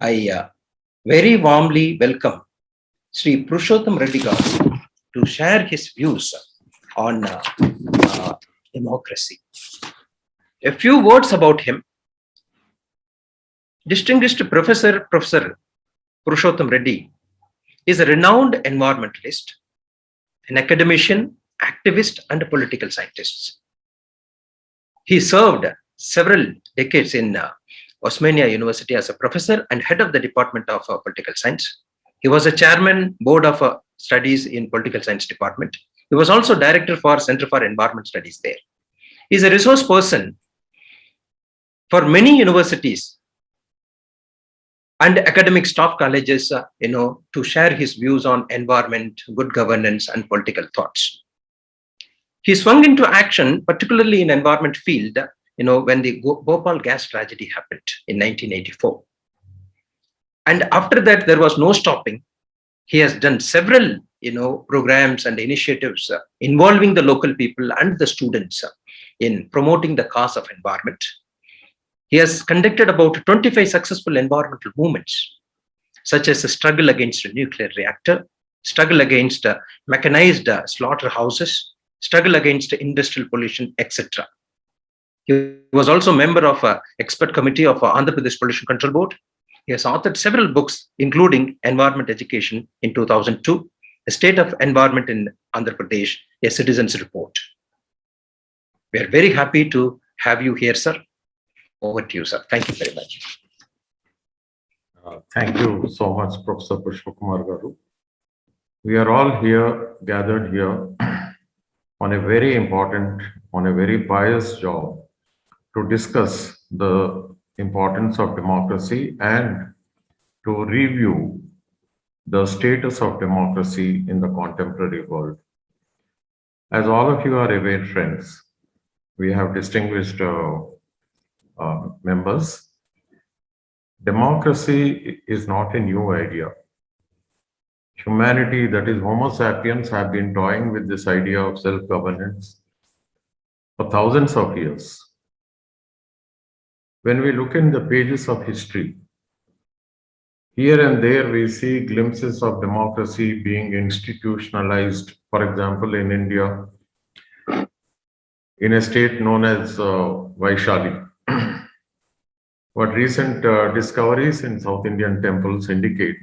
I very warmly welcome Sri Purushottam Reddy Garu to share his views on democracy. A few words about him. Distinguished Professor Purushottam Reddy is a renowned environmentalist, an academician, activist, and a political scientist. He served several decades in Osmania University as a professor and head of the Department of Political Science. He was a chairman, board of studies in Political Science Department. He was also director for Center for Environment Studies there. He is a resource person for many universities and academic staff colleges, to share his views on environment, good governance, and political thoughts. He swung into action, particularly in environment field, when the Bhopal gas tragedy happened in 1984. And after that, there was no stopping. He has done several, programs and initiatives involving the local people and the students in promoting the cause of environment. He has conducted about 25 successful environmental movements, such as the struggle against a nuclear reactor, struggle against mechanized slaughterhouses, struggle against industrial pollution, etc. He was also a member of an expert committee of Andhra Pradesh Pollution Control Board. He has authored several books, including Environment Education in 2002, The State of Environment in Andhra Pradesh, a Citizen's Report. We are very happy to have you here, sir. Over to you, sir. Thank you very much. Thank you so much, Professor Pushpakumar Garu. We are all here, gathered here on a very important, on a very pious job to discuss the importance of democracy and to review the status of democracy in the contemporary world. As all of you are aware, friends, we have distinguished members. Democracy is not a new idea. Humanity, that is Homo sapiens, have been toying with this idea of self-governance for thousands of years. When we look in the pages of history, here and there we see glimpses of democracy being institutionalized, for example, in India, in a state known as Vaishali. But recent discoveries in South Indian temples indicate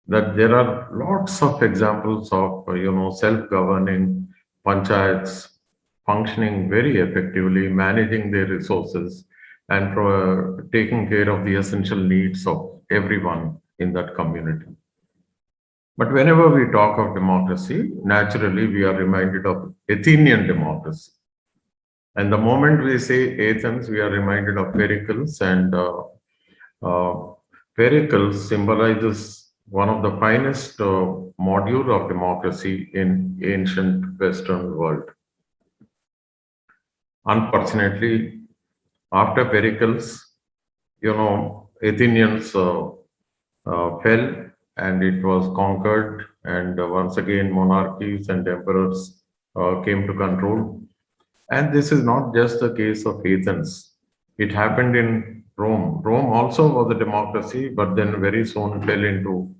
that there are lots of examples of, self-governing panchayats functioning very effectively, managing their resources and taking care of the essential needs of everyone in that community. But whenever we talk of democracy, naturally we are reminded of Athenian democracy. And the moment we say Athens, we are reminded of Pericles, and Pericles symbolizes one of the finest module of democracy in ancient Western world. Unfortunately, after Pericles, Athenians fell and it was conquered, and once again monarchies and emperors came to control. And this is not just the case of Athens. It happened in Rome. Rome also was a democracy, but then very soon fell into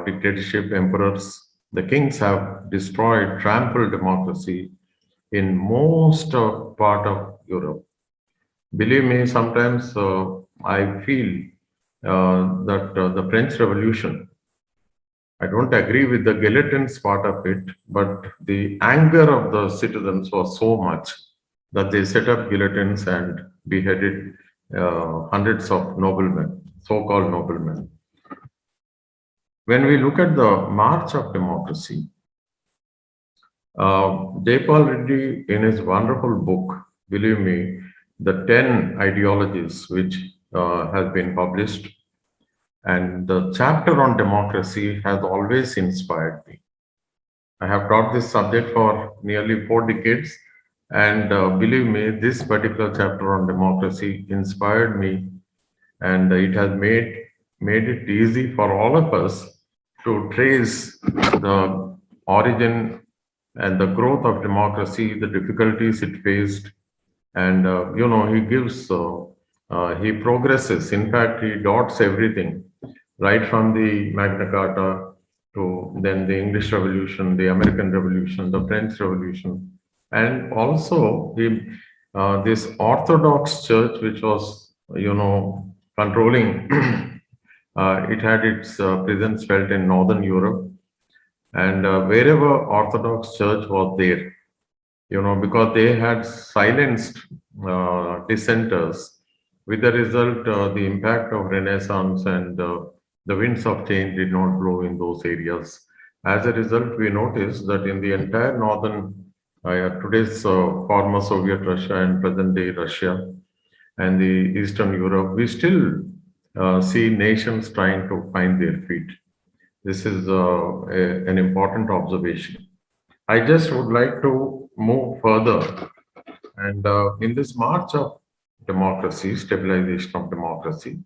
dictatorship. Emperors, the kings have destroyed, trampled democracy in most part of Europe. Believe me, sometimes I feel that the French Revolution, I don't agree with the guillotines part of it, but the anger of the citizens was so much that they set up guillotines and beheaded hundreds of noblemen, so-called noblemen. When we look at the march of democracy, Jayapal Reddy, in his wonderful book, believe me, the 10 ideologies which has been published, and the chapter on democracy has always inspired me. I have taught this subject for nearly 4 decades, and believe me, this particular chapter on democracy inspired me, and it has made it easy for all of us to trace the origin and the growth of democracy, the difficulties it faced, and he gives He progresses. In fact, he dots everything, right from the Magna Carta to then the English Revolution, the American Revolution, the French Revolution, and also this Orthodox Church, which was, controlling. It had its presence felt in Northern Europe, and wherever Orthodox Church was there, because they had silenced dissenters. With the result, the impact of Renaissance and the winds of change did not blow in those areas. As a result, we noticed that in the entire today's former Soviet Russia and present day Russia and the Eastern Europe, we still see nations trying to find their feet. This is an important observation. I just would like to move further. And in this march of democracy, stabilization of democracy,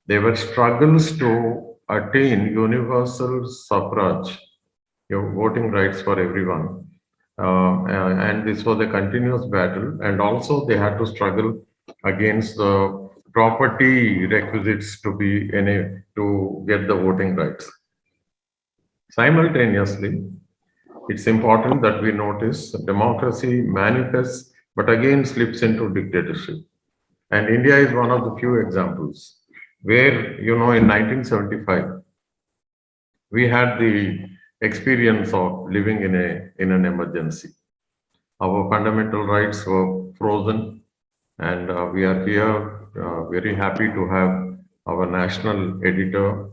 there were struggles to attain universal suffrage, voting rights for everyone. And this was a continuous battle. And also, they had to struggle against the property requisites to get the voting rights. Simultaneously, it's important that we notice democracy manifests, but again slips into dictatorship. And India is one of the few examples where, in 1975, we had the experience of living in an emergency. Our fundamental rights were frozen, and we are here very happy to have our national editor,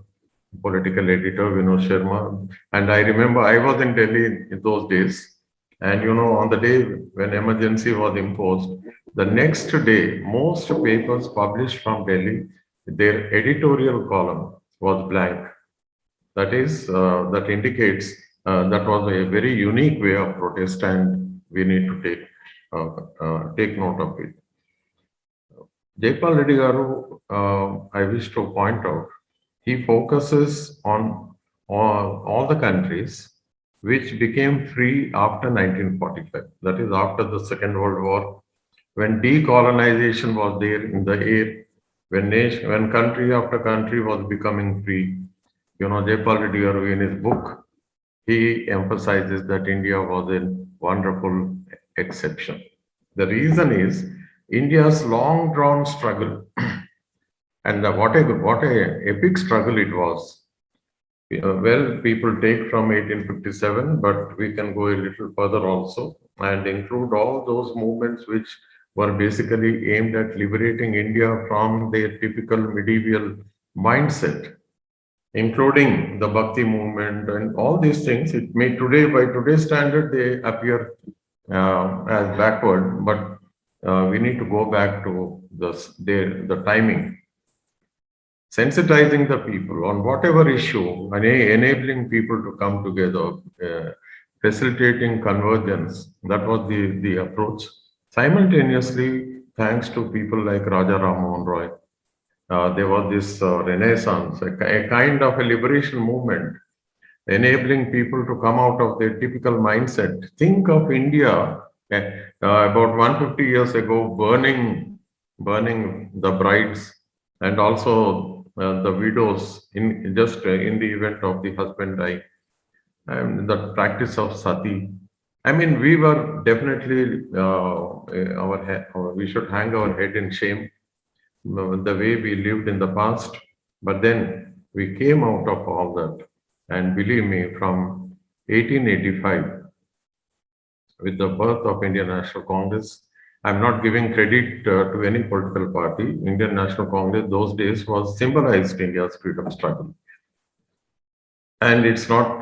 political editor, Vinod Sharma. And I remember I was in Delhi in those days. And, on the day when emergency was imposed, the next day, most papers published from Delhi, their editorial column was blank. That indicates that was a very unique way of protest, and we need to take note of it. Jaypal Reddy Garu, I wish to point out, he focuses on all the countries which became free after 1945. That is after the Second World War, when decolonization was there in the air, when country after country was becoming free. Jaypal Reddy Garu, in his book, he emphasizes that India was a wonderful exception. The reason is India's long drawn struggle, and what a epic struggle it was. Well, people take from 1857, but we can go a little further also and include all those movements which were basically aimed at liberating India from their typical medieval mindset, including the Bhakti movement and all these things. It may today, by today's standard, they appear as backward, but we need to go back to the timing. Sensitizing the people on whatever issue, enabling people to come together, facilitating convergence. That was the approach. Simultaneously, thanks to people like Raja Ram Mohan Roy, there was this renaissance, a kind of a liberation movement, enabling people to come out of their typical mindset. Think of India about 150 years ago burning the brides and also the widows in the event of the husband die, and the practice of sati. I mean, we were definitely we should hang our head in shame the way we lived in the past, but then we came out of all that. And believe me, from 1885, with the birth of Indian National Congress, I'm not giving credit to any political party. Indian National Congress those days was symbolized India's freedom struggle. And it's not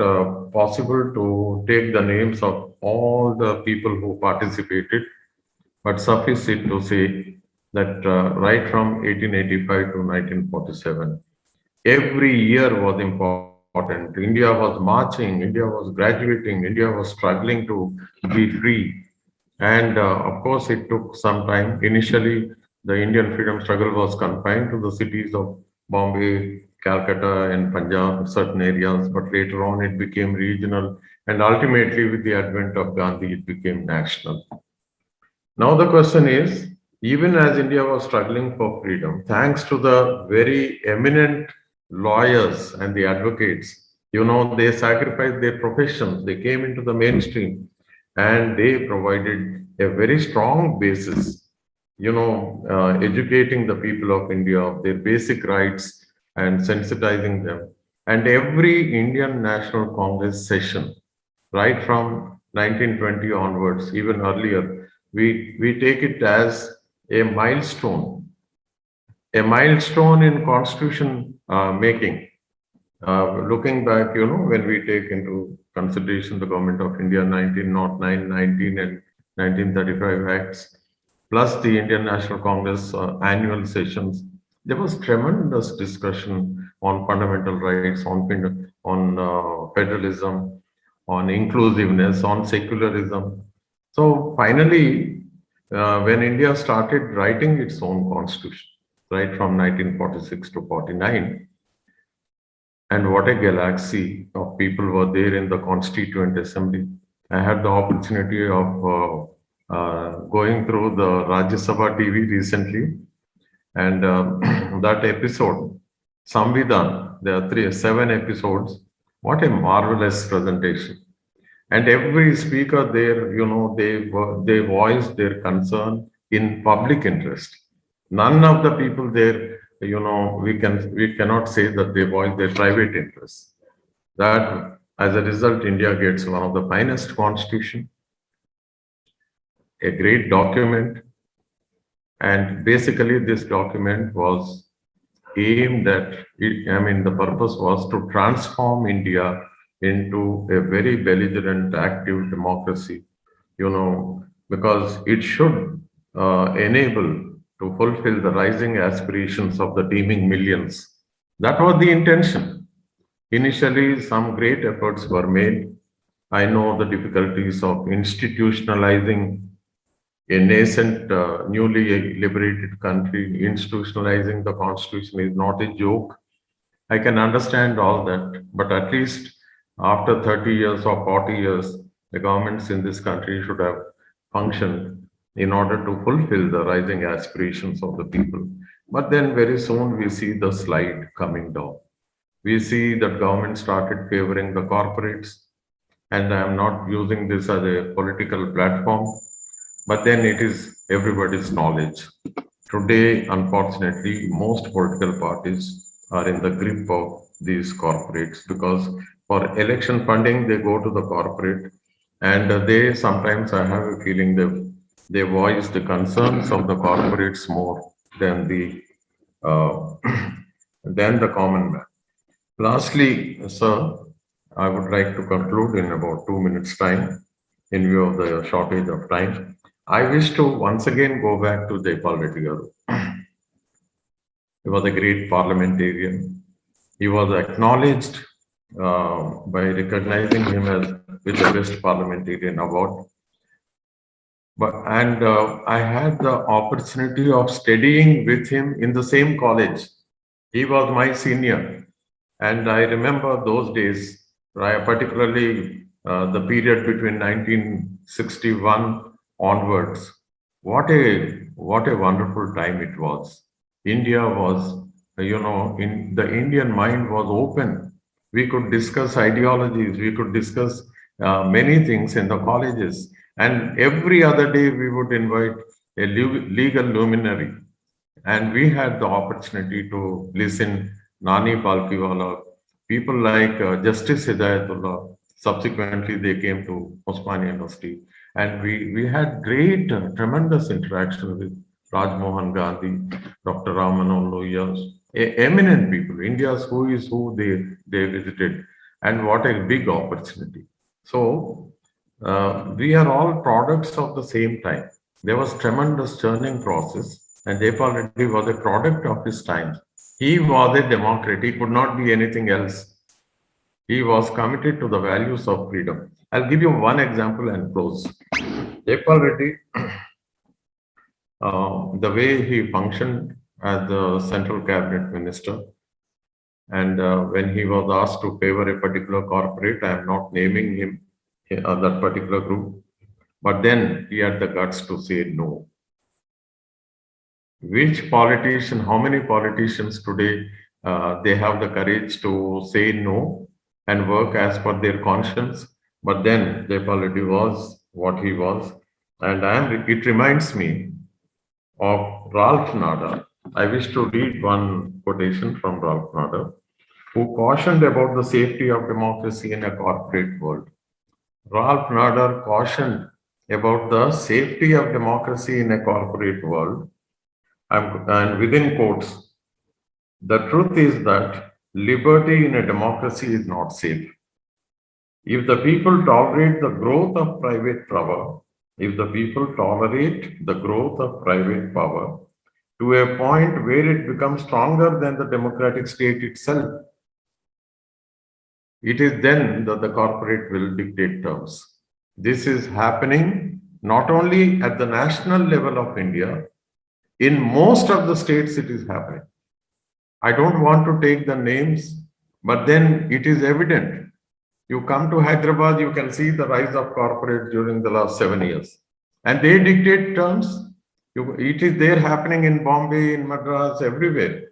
possible to take the names of all the people who participated, but suffice it to say that right from 1885 to 1947, every year was important. India was marching, India was graduating, India was struggling to be free. And of course, it took some time. Initially, the Indian freedom struggle was confined to the cities of Bombay, Calcutta, and Punjab, certain areas, but later on it became regional. And ultimately, with the advent of Gandhi, it became national. Now, the question is, even as India was struggling for freedom, thanks to the very eminent lawyers and the advocates, they sacrificed their professions, they came into the mainstream, and they provided a very strong basis, educating the people of India of their basic rights and sensitizing them. And every Indian National Congress session, right from 1920 onwards, even earlier, we take it as a milestone in constitution making. Looking back, when we take into consideration the Government of India 1909, 19 and 1935 Acts, plus the Indian National Congress annual sessions, there was tremendous discussion on fundamental rights, on federalism, on inclusiveness, on secularism. So finally, when India started writing its own constitution, right from 1946 to 49, and what a galaxy of people were there in the Constituent Assembly. I had the opportunity of going through the Rajya Sabha TV recently, and that episode, Samvidhan, there are seven episodes. What a marvelous presentation! And every speaker there, they voiced their concern in public interest. None of the people there, we cannot say that they voice their private interests. That as a result, India gets one of the finest constitution, a great document, and basically this document was aimed at it. I mean, the purpose was to transform India into a very belligerent, active democracy, because it should enable to fulfill the rising aspirations of the teeming millions. That was the intention. Initially, some great efforts were made. I know the difficulties of institutionalizing a nascent, newly liberated country. Institutionalizing the constitution is not a joke. I can understand all that, but at least after 30 years or 40 years, the governments in this country should have functioned in order to fulfill the rising aspirations of the people. But then very soon we see the slide coming down. We see that government started favoring the corporates, and I am not using this as a political platform, but then it is everybody's knowledge. Today, unfortunately, most political parties are in the grip of these corporates because for election funding, they go to the corporate, and they sometimes, I have a feeling, they voice the concerns of the corporates more than the uh, than the common man. Lastly, sir, I would like to conclude in about 2 minutes' time in view of the shortage of time. I wish to once again go back to Jaipal Reddy Garu. He was a great parliamentarian. He was acknowledged by recognizing him as with the best parliamentarian award. And I had the opportunity of studying with him in the same college. He was my senior, and I remember those days, right, particularly the period between 1961 onwards. What a wonderful time it was. India was, in the Indian mind was open. We could discuss ideologies. We could discuss many things in the colleges. And every other day we would invite a legal luminary. And we had the opportunity to listen Nani Palkiwala, people like Justice Hidayatullah. Subsequently, they came to Osmania University. And we had great, tremendous interaction with Raj Mohan Gandhi, Dr. Ram Manohar Lohia, eminent people. India's who is who they visited. And what a big opportunity. So, we are all products of the same time. There was tremendous churning process, and Jaipal Reddy was a product of his time. He was a Democrat. He could not be anything else. He was committed to the values of freedom. I'll give you one example and close. Jaipal Reddy, the way he functioned as the central cabinet minister, and when he was asked to favor a particular corporate, I am not naming him, that particular group, but then he had the guts to say no. Which politician, how many politicians today, they have the courage to say no and work as per their conscience? But then Jayapal was what he was. And it reminds me of Ralph Nader. I wish to read one quotation from Ralph Nader, who cautioned about the safety of democracy in a corporate world. Ralph Nader cautioned about the safety of democracy in a corporate world. And within quotes, the truth is that liberty in a democracy is not safe. If the people tolerate the growth of private power, if the people tolerate the growth of private power to a point where it becomes stronger than the democratic state itself, it is then that the corporate will dictate terms. This is happening not only at the national level of India, in most of the states it is happening. I don't want to take the names, but then it is evident. You come to Hyderabad, you can see the rise of corporate during the last 7 years. And they dictate terms. It is there happening in Bombay, in Madras, everywhere.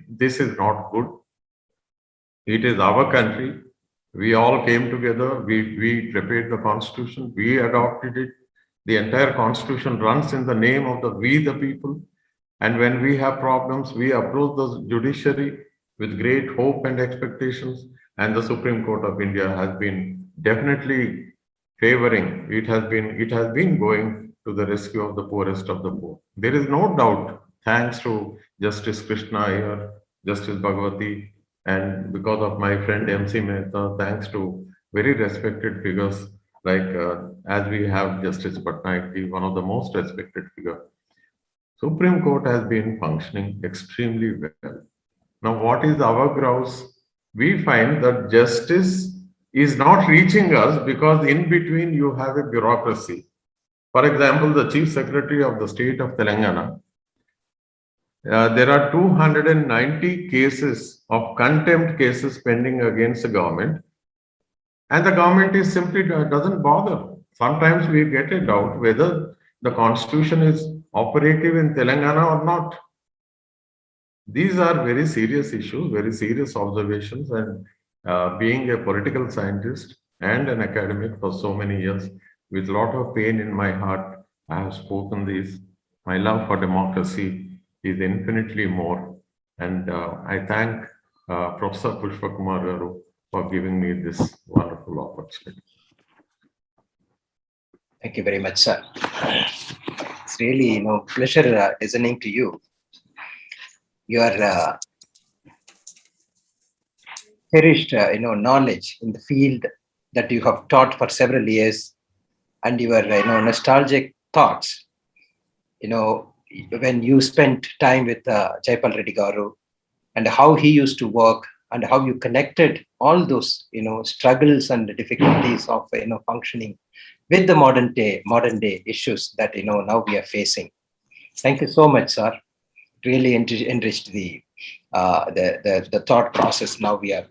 This is not good. It is our country. We all came together. We prepared the constitution. We adopted it. The entire constitution runs in the name of we the people. And when we have problems, we approach the judiciary with great hope and expectations. And the Supreme Court of India has been definitely favoring. It has been going to the rescue of the poorest of the poor. There is no doubt, thanks to Justice Krishna Iyer, Justice Bhagwati, and because of my friend MC Mehta, thanks to very respected figures like as we have Justice Patnaik, one of the most respected figure. Supreme Court has been functioning extremely well. Now, what is our grouse? We find that justice is not reaching us because in between you have a bureaucracy. For example, the Chief Secretary of the state of Telangana, there are 290 cases of contempt cases pending against the government, and the government is simply doesn't bother. Sometimes we get a doubt whether the constitution is operative in Telangana or not. These are very serious issues, very serious observations, and being a political scientist and an academic for so many years, with a lot of pain in my heart, I have spoken these. My love for democracy is infinitely more, and I thank Professor Pushpa Kumar Garu for giving me this wonderful opportunity. Thank you very much, sir. It's really, pleasure listening to you. Your cherished, knowledge in the field that you have taught for several years, and your, nostalgic thoughts. When you spent time with Jayapal Reddy Garu, and how he used to work, and how you connected all those, struggles and difficulties of, functioning with the modern day issues that, now we are facing. Thank you so much, sir. Really enriched the thought process now we are,